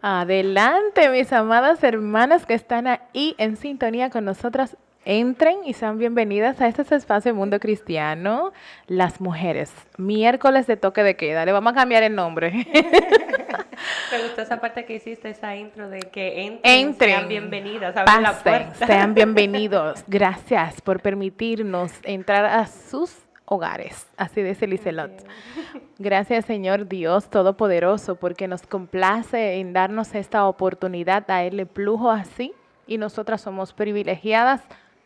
Adelante, mis amadas hermanas que están ahí en sintonía con nosotras. Entren y sean bienvenidas a este espacio Mundo Cristiano. Las mujeres, miércoles de toque de queda. Le vamos a cambiar el nombre. Me gustó esa parte que hiciste, esa intro de que entren, sean bienvenidas, abran la puerta. Sean bienvenidos. Gracias por permitirnos entrar a sus hogares, así dice Liselot. Gracias, Señor Dios Todopoderoso, porque nos complace en darnos esta oportunidad, a Él le plujo así, y nosotras somos privilegiadas,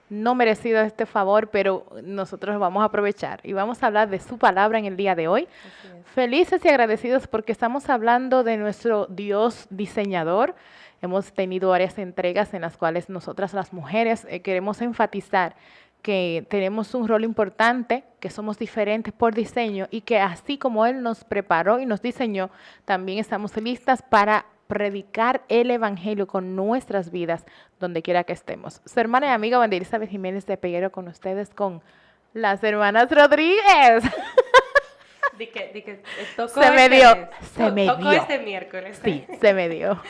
no merecido este favor, pero nosotros vamos a aprovechar y vamos a hablar de su palabra en el día de hoy. Felices y agradecidos porque estamos hablando de nuestro Dios diseñador. Hemos tenido varias entregas en las cuales nosotras las mujeres queremos enfatizar que tenemos un rol importante, que somos diferentes por diseño y que así como Él nos preparó y nos diseñó, también estamos listas para predicar el Evangelio con nuestras vidas, donde quiera que estemos. Su hermana y amiga Wanda Elizabeth Jiménez de Peguero con ustedes, con las hermanas Rodríguez. Se me dio. Este miércoles. Sí, se me dio.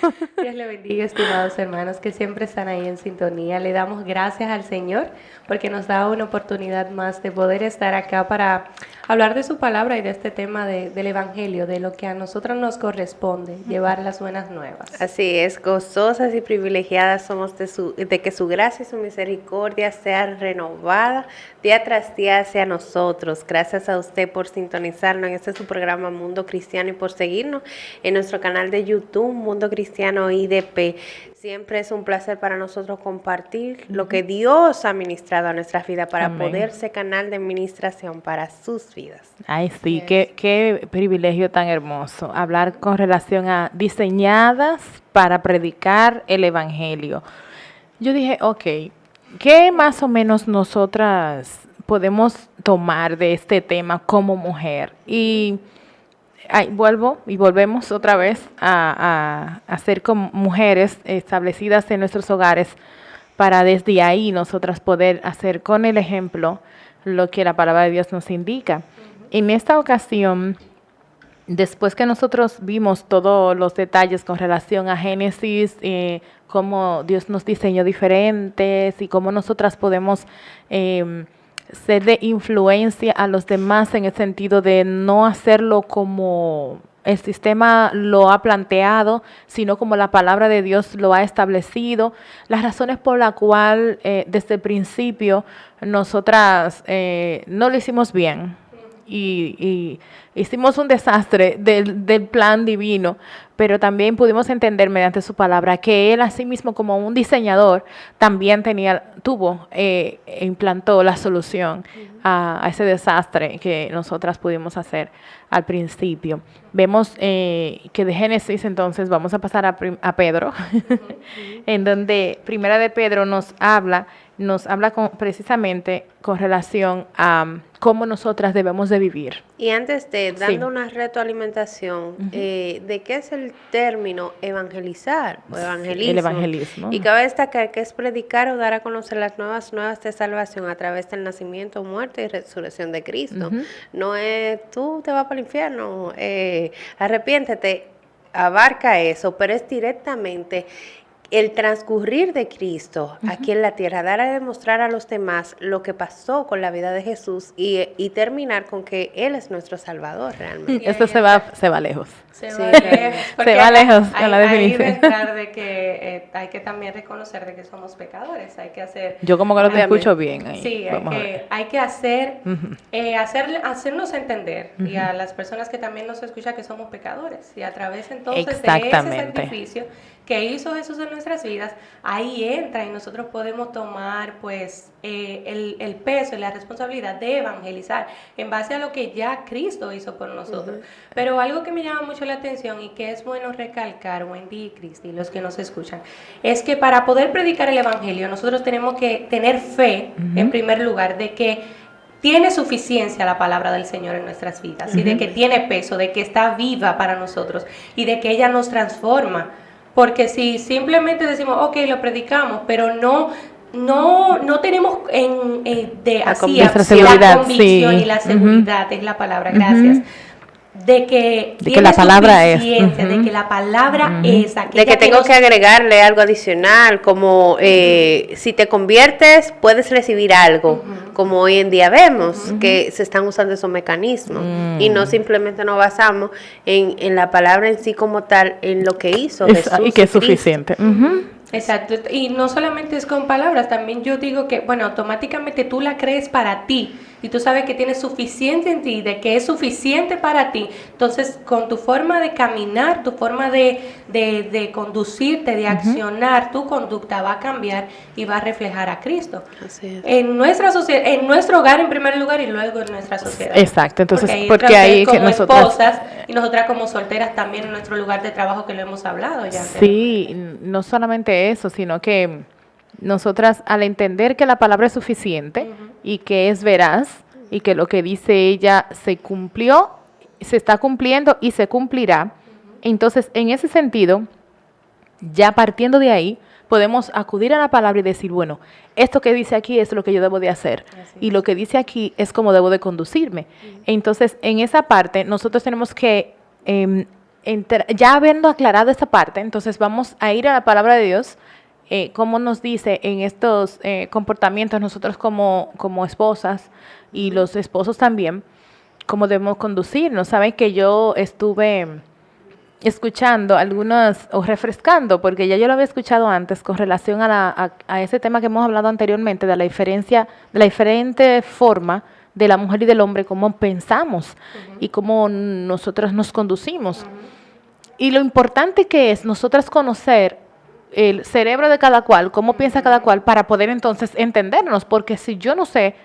Dios le bendiga, estimados hermanos, que siempre están ahí en sintonía. Le damos gracias al Señor porque nos da una oportunidad más de poder estar acá para hablar de su palabra y de este tema del Evangelio, de lo que a nosotros nos corresponde, llevar las buenas nuevas. Así es, gozosas y privilegiadas somos de que su gracia y su misericordia sea renovada día tras día hacia nosotros. Gracias a usted por sintonizarnos en este su programa Mundo Cristiano y por seguirnos en nuestro canal de YouTube Mundo Cristiano IDP. Siempre es un placer para nosotros compartir lo que Dios ha ministrado a nuestras vidas para poder ser canal de ministración para sus vidas. Ay, sí, qué privilegio tan hermoso hablar con relación a diseñadas para predicar el Evangelio. Yo dije, ok, ¿qué más o menos nosotras podemos tomar de este tema como mujer? Y volvemos otra vez a ser como mujeres establecidas en nuestros hogares para desde ahí nosotras poder hacer con el ejemplo lo que la palabra de Dios nos indica. En esta ocasión, después que nosotros vimos todos los detalles con relación a Génesis, cómo Dios nos diseñó diferentes y cómo nosotras podemos ser de influencia a los demás en el sentido de no hacerlo como el sistema lo ha planteado, sino como la palabra de Dios lo ha establecido, las razones por las cuales desde el principio nosotras no lo hicimos bien y hicimos un desastre del plan divino, pero también pudimos entender mediante su palabra que Él asimismo como un diseñador también implantó la solución a ese desastre que nosotras pudimos hacer al principio. Vemos que de Génesis entonces vamos a pasar a Pedro, en donde Primera de Pedro nos habla precisamente con relación a cómo nosotras debemos de vivir. Y antes de, dando una retroalimentación, ¿de qué es el término evangelizar o evangelismo? El evangelismo. Y cabe destacar que es predicar o dar a conocer las nuevas de salvación a través del nacimiento, muerte y resurrección de Cristo. No es, tú te vas para el infierno, arrepiéntete, abarca eso, pero es directamente el transcurrir de Cristo aquí en la tierra, dar a demostrar a los demás lo que pasó con la vida de Jesús y terminar con que Él es nuestro Salvador realmente. Esto se va lejos. Se va lejos con la definición. Ahí entrar de que hay que también reconocer de que somos pecadores, hay que hacer... Yo como que no te escucho bien ahí. Sí, hay que hacer, hacernos entender y a las personas que también nos escuchan que somos pecadores y a través entonces de ese sacrificio que hizo Jesús en nuestras vidas, ahí entra y nosotros podemos tomar pues el peso y la responsabilidad de evangelizar en base a lo que ya Cristo hizo por nosotros. Pero algo que me llama mucho la atención y que es bueno recalcar, Wendy y Cristi, los que nos escuchan, es que para poder predicar el evangelio nosotros tenemos que tener fe, en primer lugar, de que tiene suficiencia la palabra del Señor en nuestras vidas y de que tiene peso, de que está viva para nosotros y de que ella nos transforma. Porque si simplemente decimos, ok, lo predicamos, pero no tenemos la convicción y la seguridad, es la palabra, gracias, de que la palabra es. De que la palabra es aquella de que tengo que agregarle algo adicional, como si te conviertes puedes recibir algo, como hoy en día vemos que se están usando esos mecanismos y no simplemente nos basamos en la palabra en sí como tal, en lo que hizo Jesús y que es suficiente. Exacto, y no solamente es con palabras, también yo digo que, bueno, automáticamente tú la crees para ti y tú sabes que tienes suficiente en ti, de que es suficiente para ti, entonces con tu forma de caminar, tu forma de conducirte, de accionar, tu conducta va a cambiar y va a reflejar a Cristo. Así es. En nuestra sociedad, en nuestro hogar en primer lugar y luego en nuestra sociedad. Exacto, entonces porque ahí como que nosotras esposas y nosotras como solteras también en nuestro lugar de trabajo, que lo hemos hablado ya. Sí, no solamente eso, sino que nosotras al entender que la palabra es suficiente y que es veraz y que lo que dice ella se cumplió, se está cumpliendo y se cumplirá, entonces en ese sentido, ya partiendo de ahí, podemos acudir a la palabra y decir, bueno, esto que dice aquí es lo que yo debo de hacer y lo que dice aquí es cómo debo de conducirme. Entonces, en esa parte, nosotros tenemos que, ya habiendo aclarado esta parte, entonces vamos a ir a la palabra de Dios, cómo nos dice en estos comportamientos nosotros como esposas y los esposos también, cómo debemos conducirnos. Saben que yo estuve escuchando algunas, o refrescando, porque ya yo lo había escuchado antes con relación a ese tema que hemos hablado anteriormente, de la diferencia, de la diferente forma de la mujer y del hombre, cómo pensamos y cómo nosotras nos conducimos. Y lo importante que es nosotras conocer el cerebro de cada cual, cómo piensa cada cual, para poder entonces entendernos, porque si yo no sé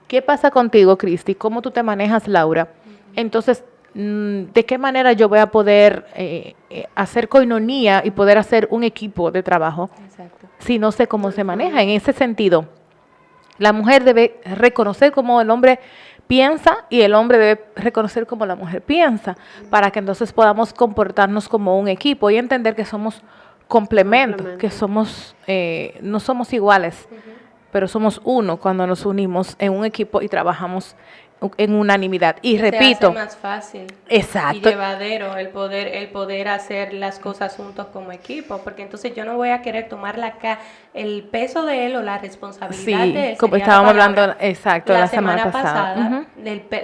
qué pasa contigo, Cristi, cómo tú te manejas, Laura, entonces ¿de qué manera yo voy a poder hacer coinonía y poder hacer un equipo de trabajo? Exacto. Si no sé cómo se maneja? En ese sentido, la mujer debe reconocer cómo el hombre piensa y el hombre debe reconocer cómo la mujer piensa, para que entonces podamos comportarnos como un equipo y entender que somos complementos, que somos no somos iguales, pero somos uno cuando nos unimos en un equipo y trabajamos en unanimidad. Y repito, se hace más fácil exacto, y llevadero el poder hacer las cosas juntos como equipo, porque entonces yo no voy a querer tomar el peso de él o la responsabilidad de él, como estábamos hablando la semana pasada.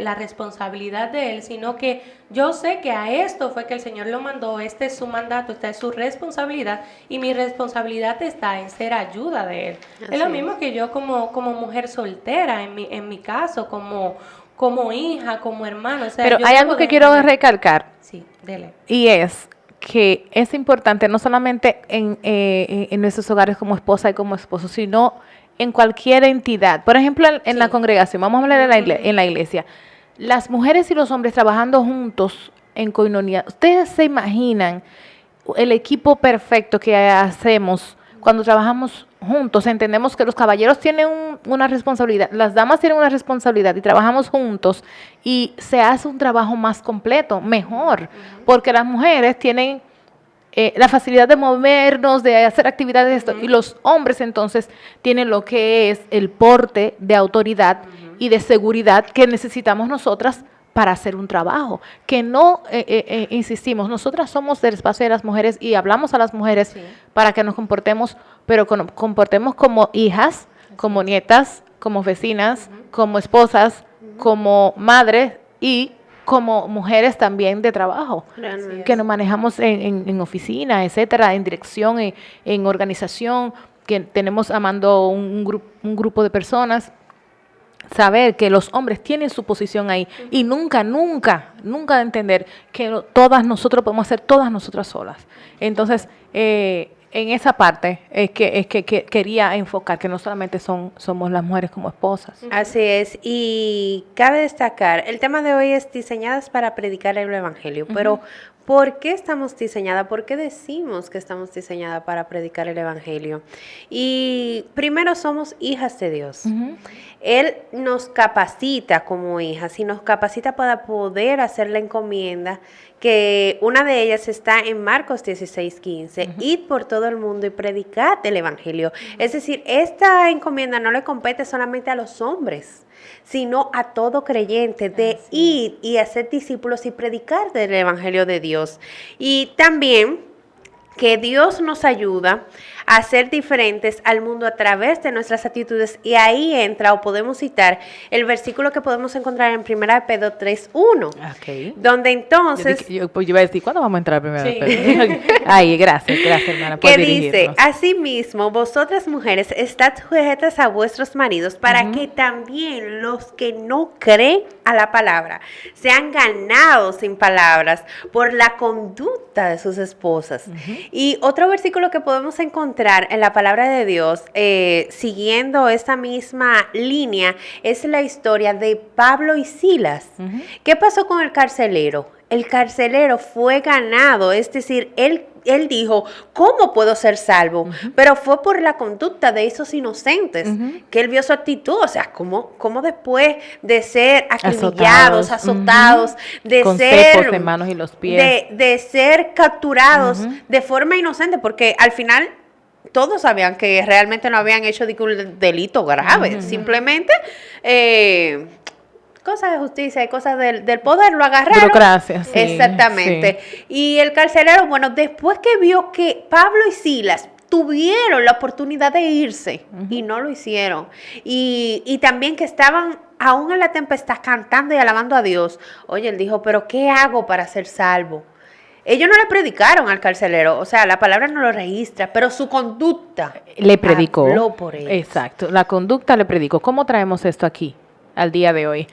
La responsabilidad de él, sino que yo sé que a esto fue que el Señor lo mandó, este es su mandato, esta es su responsabilidad, y mi responsabilidad está en ser ayuda de él. Así es lo mismo que yo como mujer soltera, en mi caso, como hija, como hermana. O sea, pero hay algo que quiero recalcar. Sí, dele. Y es que es importante no solamente en nuestros hogares como esposa y como esposo, sino en cualquier entidad. Por ejemplo, en la congregación, vamos a hablar en la iglesia. Las mujeres y los hombres trabajando juntos en coinonía. ¿Ustedes se imaginan el equipo perfecto que hacemos cuando trabajamos juntos? Entendemos que los caballeros tienen una responsabilidad, las damas tienen una responsabilidad y trabajamos juntos y se hace un trabajo más completo, mejor, porque las mujeres tienen la facilidad de movernos, de hacer actividades de esto, y los hombres entonces tienen lo que es el porte de autoridad y de seguridad que necesitamos nosotras para hacer un trabajo, que no, insistimos, nosotras somos del espacio de las mujeres y hablamos a las mujeres para que nos comportemos, pero comportemos como hijas, como nietas, como vecinas, como esposas, como madres y como mujeres también de trabajo, que nos manejamos en oficina, etcétera, en dirección, en organización, que tenemos amando un grupo de personas. Saber que los hombres tienen su posición ahí y nunca de entender que todas nosotros podemos hacer todas nosotras solas. Entonces, en esa parte es que quería enfocar que no solamente somos las mujeres como esposas. Así es, y cabe destacar, el tema de hoy es diseñadas para predicar el evangelio, pero ¿por qué estamos diseñadas? ¿Por qué decimos que estamos diseñadas para predicar el evangelio? Y primero, somos hijas de Dios. Él nos capacita como hijas y nos capacita para poder hacer la encomienda que una de ellas está en Marcos 16:15, id por todo el mundo y predicad el evangelio. Es decir, esta encomienda no le compete solamente a los hombres, sino a todo creyente, de ir y hacer discípulos y predicar del evangelio de Dios. Y también que Dios nos ayuda a ser diferentes al mundo a través de nuestras actitudes, y ahí entra, o podemos citar, el versículo que podemos encontrar en 1 Pedro 3:1, donde entonces... Yo iba a decir, ¿cuándo vamos a entrar a 1 Pedro? Ay, gracias hermana, por dirigirnos. Que dice, asimismo, vosotras mujeres, estad sujetas a vuestros maridos, para que también los que no creen a la palabra sean ganados sin palabras por la conducta de sus esposas. Y otro versículo que podemos encontrar en la palabra de Dios, siguiendo esta misma línea, es la historia de Pablo y Silas. ¿Qué pasó con el carcelero? El carcelero fue ganado, es decir, él dijo, ¿cómo puedo ser salvo? Pero fue por la conducta de esos inocentes, que él vio su actitud, o sea, ¿cómo después de ser acribillados, azotados, de con ser cepos de manos y los pies, de ser capturados de forma inocente? Porque al final todos sabían que realmente no habían hecho un delito grave, simplemente cosas de justicia y cosas del poder lo agarraron. Burocracia, sí. Exactamente. Sí. Y el carcelero, bueno, después que vio que Pablo y Silas tuvieron la oportunidad de irse y no lo hicieron, y también que estaban aún en la tempestad cantando y alabando a Dios, oye, él dijo, pero ¿qué hago para ser salvo? Ellos no le predicaron al carcelero, o sea, la palabra no lo registra, pero su conducta le predicó. Habló por ellos. Exacto, la conducta le predicó. ¿Cómo traemos esto aquí al día de hoy?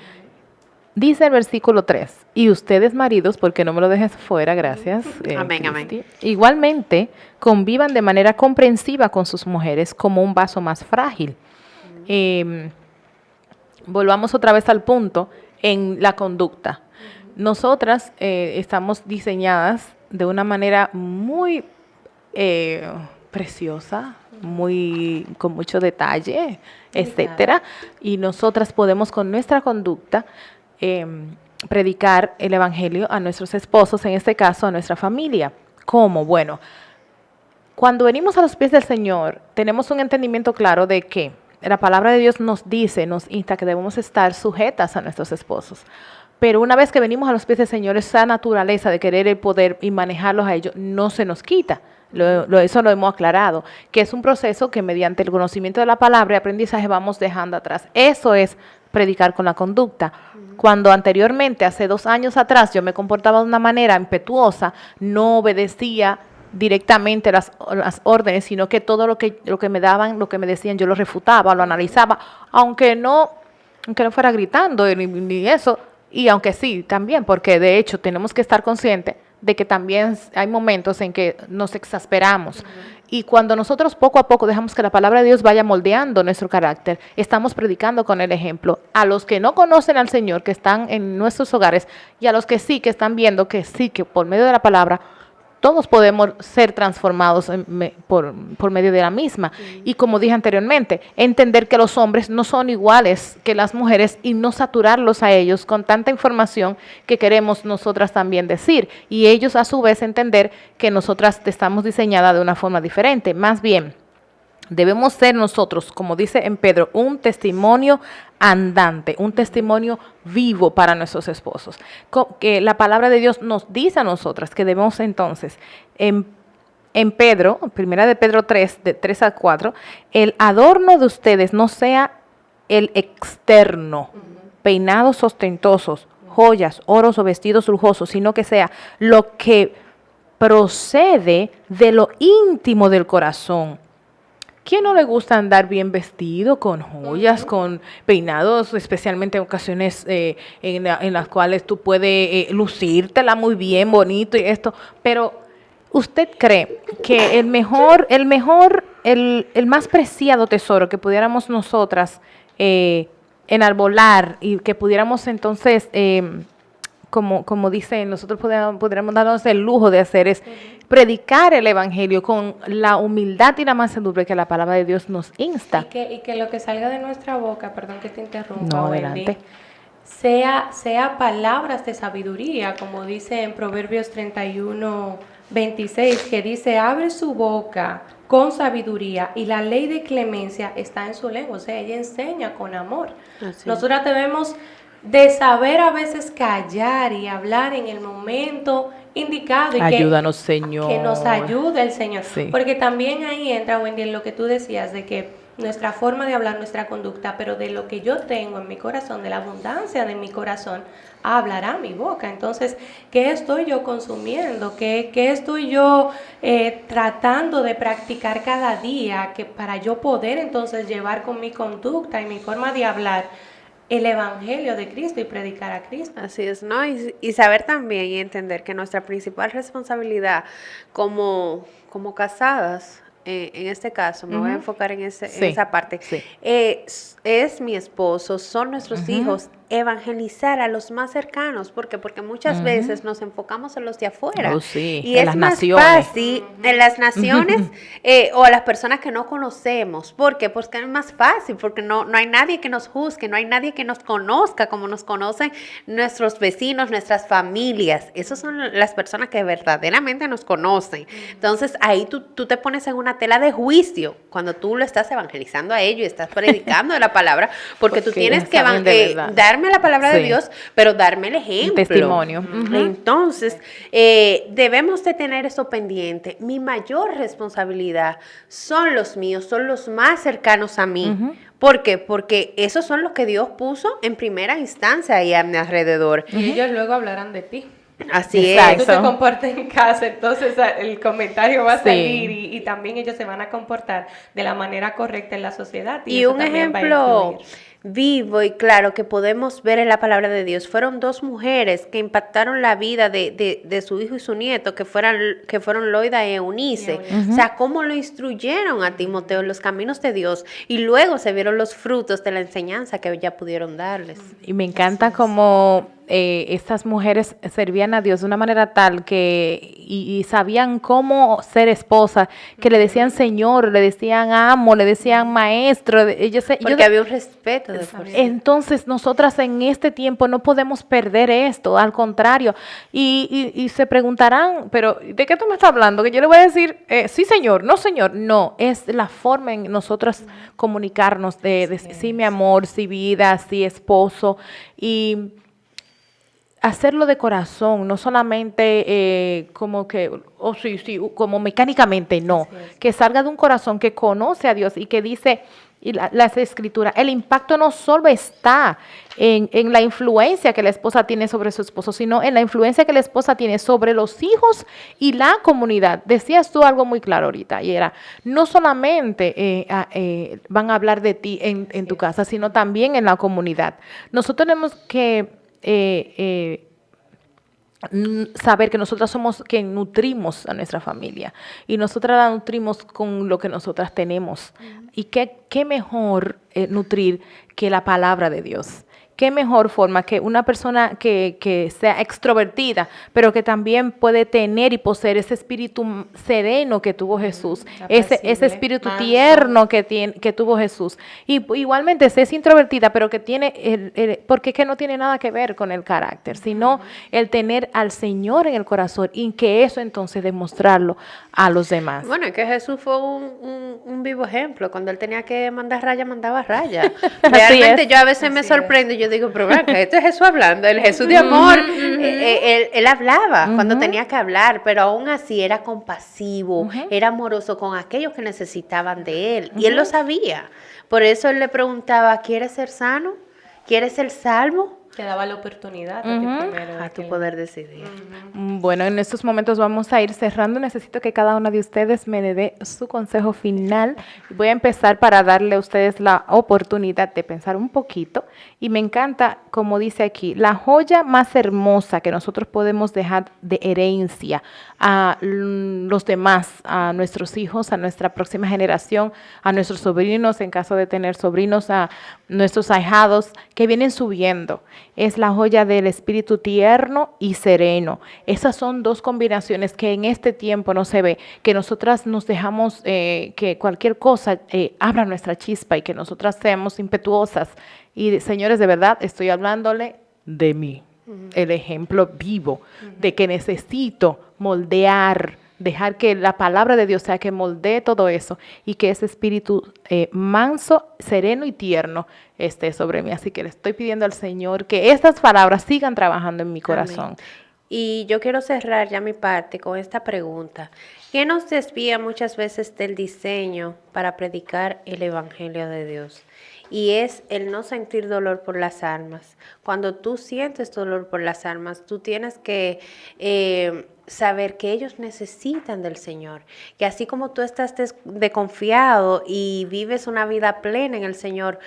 Dice el versículo 3, y ustedes maridos, porque no me lo dejes fuera, gracias. Amén, amén. Igualmente, convivan de manera comprensiva con sus mujeres como un vaso más frágil. Volvamos otra vez al punto en la conducta. Nosotras estamos diseñadas de una manera muy preciosa, con mucho detalle, etcétera, y nosotras podemos con nuestra conducta predicar el evangelio a nuestros esposos, en este caso a nuestra familia. ¿Cómo? Bueno, cuando venimos a los pies del Señor, tenemos un entendimiento claro de que la palabra de Dios nos insta que debemos estar sujetas a nuestros esposos. Pero una vez que venimos a los pies del Señor, esa naturaleza de querer el poder y manejarlos a ellos no se nos quita. Eso lo hemos aclarado, que es un proceso que mediante el conocimiento de la palabra y aprendizaje vamos dejando atrás. Eso es predicar con la conducta. Cuando anteriormente, hace 2 años atrás, yo me comportaba de una manera impetuosa, no obedecía directamente las órdenes, sino que todo lo que me daban, lo que me decían, yo lo refutaba, lo analizaba, aunque no fuera gritando ni eso, y aunque sí, también, porque de hecho tenemos que estar conscientes de que también hay momentos en que nos exasperamos. Y cuando nosotros poco a poco dejamos que la palabra de Dios vaya moldeando nuestro carácter, estamos predicando con el ejemplo a los que no conocen al Señor, que están en nuestros hogares, y a los que sí, que están viendo que sí, que por medio de la palabra todos podemos ser transformados por medio de la misma. Y como dije anteriormente, entender que los hombres no son iguales que las mujeres y no saturarlos a ellos con tanta información que queremos nosotras también decir. Y ellos a su vez entender que nosotras estamos diseñadas de una forma diferente. Más bien, debemos ser nosotros, como dice en Pedro, un testimonio andante, un testimonio vivo para nuestros esposos. Que la palabra de Dios nos dice a nosotras que debemos entonces, en Pedro, primera de Pedro 3, de 3 a 4, el adorno de ustedes no sea el externo, peinados ostentosos, joyas, oros o vestidos lujosos, sino que sea lo que procede de lo íntimo del corazón. ¿Quién no le gusta andar bien vestido, con joyas, con peinados, especialmente en ocasiones en las cuales tú puedes lucírtela muy bien, bonito y esto? Pero ¿usted cree que el más preciado tesoro que pudiéramos nosotras enarbolar y que pudiéramos entonces, como dicen, nosotros pudiéramos darnos el lujo de hacer es predicar el evangelio con la humildad y la mansedumbre que la palabra de Dios nos insta? Y que lo que salga de nuestra boca, perdón que te interrumpa, no, Wendy, adelante, sea palabras de sabiduría, como dice en Proverbios 31:26, que dice, abre su boca con sabiduría y la ley de clemencia está en su lengua. O sea, ella enseña con amor. Nosotras debemos de saber a veces callar y hablar en el momento indicado. Y ayúdanos, Señor. Que nos ayude el Señor. Sí. Porque también ahí entra, Wendy, en lo que tú decías de que nuestra forma de hablar, nuestra conducta, pero de lo que yo tengo en mi corazón, de la abundancia de mi corazón, hablará mi boca. Entonces, ¿qué estoy yo consumiendo? ¿Qué estoy yo tratando de practicar cada día para yo poder entonces llevar con mi conducta y mi forma de hablar el evangelio de Cristo y predicar a Cristo? Así es, ¿no? Y saber también y entender que nuestra principal responsabilidad como casadas, en este caso, me voy a enfocar en esa parte, es mi esposo, son nuestros hijos, evangelizar a los más cercanos. ¿Por qué? Porque muchas veces nos enfocamos en los de afuera. Y es más fácil en las naciones o a las personas que no conocemos. ¿Por qué? Porque es más fácil, porque no hay nadie que nos juzgue, no hay nadie que nos conozca como nos conocen nuestros vecinos, nuestras familias. Esas son las personas que verdaderamente nos conocen. Entonces ahí tú te pones en una tela de juicio cuando tú lo estás evangelizando a ellos y estás predicando de la palabra, porque tú tienes que darme la palabra de Dios, pero darme el ejemplo. El testimonio. Entonces, debemos de tener eso pendiente. Mi mayor responsabilidad son los míos, son los más cercanos a mí. ¿Por qué? Porque esos son los que Dios puso en primera instancia ahí a mi alrededor. Y ellos luego hablarán de ti. Así es. Tú te comportas en casa, entonces el comentario va a salir y también ellos se van a comportar de la manera correcta en la sociedad. Y un ejemplo vivo y claro que podemos ver en la palabra de Dios fueron dos mujeres que impactaron la vida de su hijo y su nieto, que fueron Loida y Eunice. O sea, cómo lo instruyeron a Timoteo en los caminos de Dios y luego se vieron los frutos de la enseñanza que ya pudieron darles. Y me encanta cómo estas mujeres servían a Dios de una manera tal que y sabían cómo ser esposa, que le decían Señor, le decían amo, le decían maestro. Porque había un respeto. Entonces nosotras en este tiempo no podemos perder esto, al contrario. Y se preguntarán, pero ¿de qué tú me estás hablando? Que yo le voy a decir, sí Señor, no Señor. No, es la forma en nosotras comunicarnos de sí mi amor, sí vida, sí esposo y hacerlo de corazón, no solamente como que, como mecánicamente, no. Que salga de un corazón que conoce a Dios y que dice, y las escrituras, el impacto no solo está en la influencia que la esposa tiene sobre su esposo, sino en la influencia que la esposa tiene sobre los hijos y la comunidad. Decías tú algo muy claro ahorita, y era, no solamente van a hablar de ti en tu casa, sino también en la comunidad. Nosotros tenemos que saber que nosotras somos quien nutrimos a nuestra familia y nosotras la nutrimos con lo que nosotras tenemos. Y qué mejor nutrir que la palabra de Dios. Qué mejor forma que una persona que sea extrovertida, pero que también puede tener y poseer ese espíritu sereno que tuvo Jesús, ese espíritu tierno que tuvo Jesús. Y igualmente, si es introvertida, pero que tiene, porque es que no tiene nada que ver con el carácter, sino el tener al Señor en el corazón y que eso entonces demostrarlo a los demás. Bueno, es que Jesús fue un vivo ejemplo. Cuando él tenía que mandar raya, mandaba raya. Realmente yo a veces me sorprendo y yo digo, pero venga, esto es Jesús hablando, el Jesús de amor. Él hablaba cuando tenía que hablar, pero aún así era compasivo, era amoroso con aquellos que necesitaban de él. Y él lo sabía. Por eso él le preguntaba, ¿quieres ser sano? ¿Quieres ser salvo? Te daba la oportunidad a tu poder decidir. Bueno, en estos momentos vamos a ir cerrando. Necesito que cada una de ustedes me dé su consejo final. Voy a empezar para darle a ustedes la oportunidad de pensar un poquito. Y me encanta, como dice aquí, la joya más hermosa que nosotros podemos dejar de herencia a los demás, a nuestros hijos, a nuestra próxima generación, a nuestros sobrinos, en caso de tener sobrinos, a nuestros ahijados que vienen subiendo. es la joya del espíritu tierno y sereno. Esas son dos combinaciones que en este tiempo no se ve, que nosotras nos dejamos que cualquier cosa abra nuestra chispa y que nosotras seamos impetuosas. Y señores, de verdad, estoy hablándole de mí, el ejemplo vivo de que necesito moldear, dejar que la palabra de Dios sea que moldee todo eso y que ese espíritu manso, sereno y tierno esté sobre mí. Así que le estoy pidiendo al Señor que estas palabras sigan trabajando en mi corazón. Amén. Y yo quiero cerrar ya mi parte con esta pregunta. ¿Qué nos desvía muchas veces del diseño para predicar el Evangelio de Dios? Y es el no sentir dolor por las almas. Cuando tú sientes dolor por las almas, tú tienes que saber que ellos necesitan del Señor, que así como tú estás desconfiado y vives una vida plena en el Señor,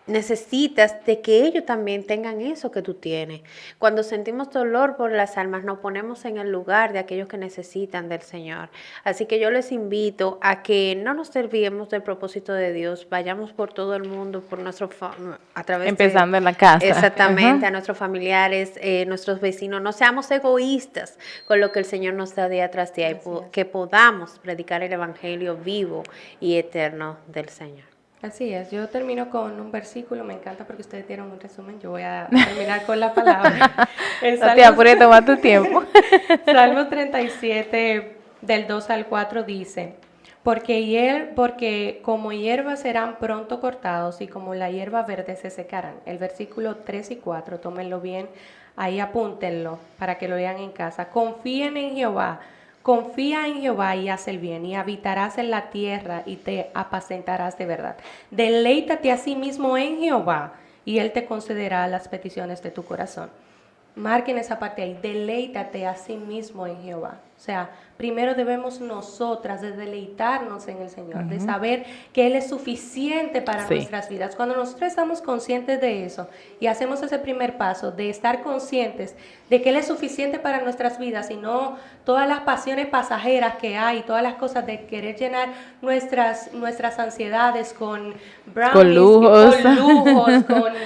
necesitas de que ellos también tengan eso que tú tienes. Cuando sentimos dolor por las almas, nos ponemos en el lugar de aquellos que necesitan del Señor. Así que yo les invito a que no nos desviemos del propósito de Dios, vayamos por todo el mundo, por a través empezando en la casa. Exactamente, a nuestros familiares, nuestros vecinos. No seamos egoístas con lo que el Señor nos da día tras día y que podamos predicar el Evangelio vivo y eterno del Señor. Así es, yo termino con un versículo, me encanta porque ustedes dieron un resumen, yo voy a terminar con la palabra. No te apures, toma tu tiempo. Salmos 37, del 2 al 4 dice, porque como hierba serán pronto cortados y como la hierba verde se secarán. El versículo 3 y 4, tómenlo bien, ahí apúntenlo para que lo lean en casa. Confíen en Jehová. Confía en Jehová y haz el bien, y habitarás en la tierra y te apacentarás de verdad. Deleítate a sí mismo en Jehová y Él te concederá las peticiones de tu corazón. Marquen esa parte ahí, deleítate a sí mismo en Jehová. O sea, primero debemos nosotras de deleitarnos en el Señor, de saber que Él es suficiente para nuestras vidas. Cuando nosotros estamos conscientes de eso y hacemos ese primer paso de estar conscientes de que Él es suficiente para nuestras vidas y no todas las pasiones pasajeras que hay, todas las cosas de querer llenar nuestras ansiedades con brownies, con lujos,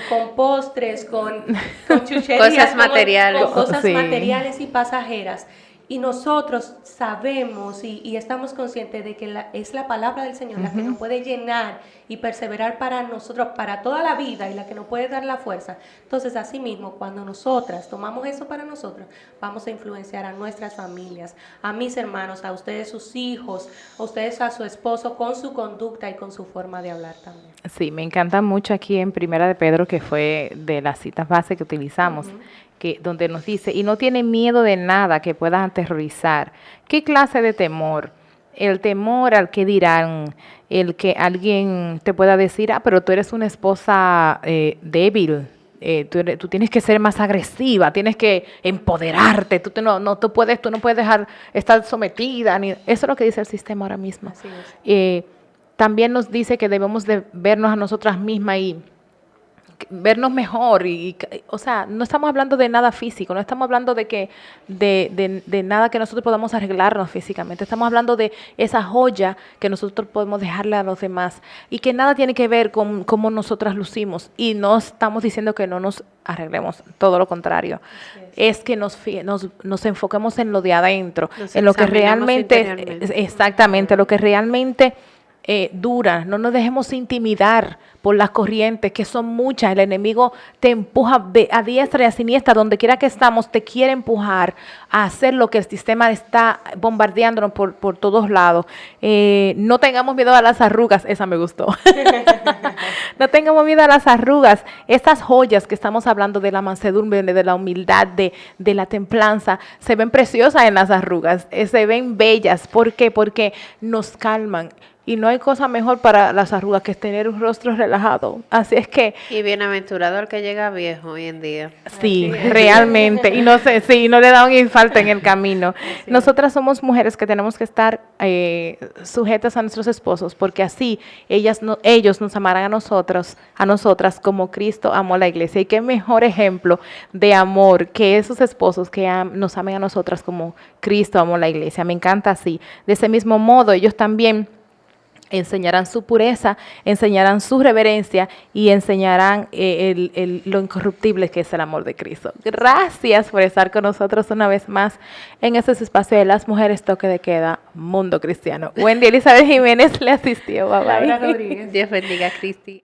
con postres, con chucherías, cosas materiales, con cosas materiales y pasajeras. Y nosotros sabemos y estamos conscientes de que es la palabra del Señor la que nos puede llenar y perseverar para nosotros, para toda la vida, y la que nos puede dar la fuerza. Entonces, así mismo, cuando nosotras tomamos eso para nosotros, vamos a influenciar a nuestras familias, a mis hermanos, a ustedes sus hijos, a ustedes a su esposo, con su conducta y con su forma de hablar también. Sí, me encanta mucho aquí en Primera de Pedro, que fue de las citas base que utilizamos, donde nos dice, y no tiene miedo de nada que pueda aterrorizar. ¿Qué clase de temor? El temor al que dirán, el que alguien te pueda decir, pero tú eres una esposa débil, tú tienes que ser más agresiva, tienes que empoderarte, tú no puedes dejar estar sometida. Eso es lo que dice el sistema ahora mismo. Así es. También nos dice que debemos de vernos a nosotras mismas y vernos mejor, o sea, no estamos hablando de nada físico, no estamos hablando de nada que nosotros podamos arreglarnos físicamente, estamos hablando de esa joya que nosotros podemos dejarle a los demás y que nada tiene que ver con cómo nosotras lucimos, y no estamos diciendo que no nos arreglemos, todo lo contrario, es que nos enfoquemos en lo de adentro, en lo que realmente, exactamente, lo que realmente dura, no nos dejemos intimidar por las corrientes, que son muchas. El enemigo te empuja a diestra y a siniestra, donde quiera que estamos, te quiere empujar a hacer lo que el sistema está bombardeándonos por todos lados. No tengamos miedo a las arrugas, esa me gustó. No tengamos miedo a las arrugas. Estas joyas que estamos hablando de la mansedumbre, de la humildad, de la templanza, se ven preciosas en las arrugas, se ven bellas. ¿Por qué? Porque nos calman. Y no hay cosa mejor para las arrugas que tener un rostro relajado. Así es que... Y bienaventurado el que llega viejo hoy en día. Sí, realmente. Y no sé, sí, no le da un infarto en el camino. Sí. Nosotras somos mujeres que tenemos que estar sujetas a nuestros esposos, porque así ellos nos amarán a nosotras como Cristo amó a la iglesia. Y qué mejor ejemplo de amor que esos esposos que nos amen a nosotras como Cristo amó a la iglesia. Me encanta así. De ese mismo modo, ellos también enseñarán su pureza, enseñarán su reverencia y enseñarán lo incorruptible que es el amor de Cristo. Gracias por estar con nosotros una vez más en este espacio de las mujeres toque de queda, Mundo Cristiano. Wendy Elizabeth Jiménez le asistió. Bye bye. Dios bendiga, Cristi.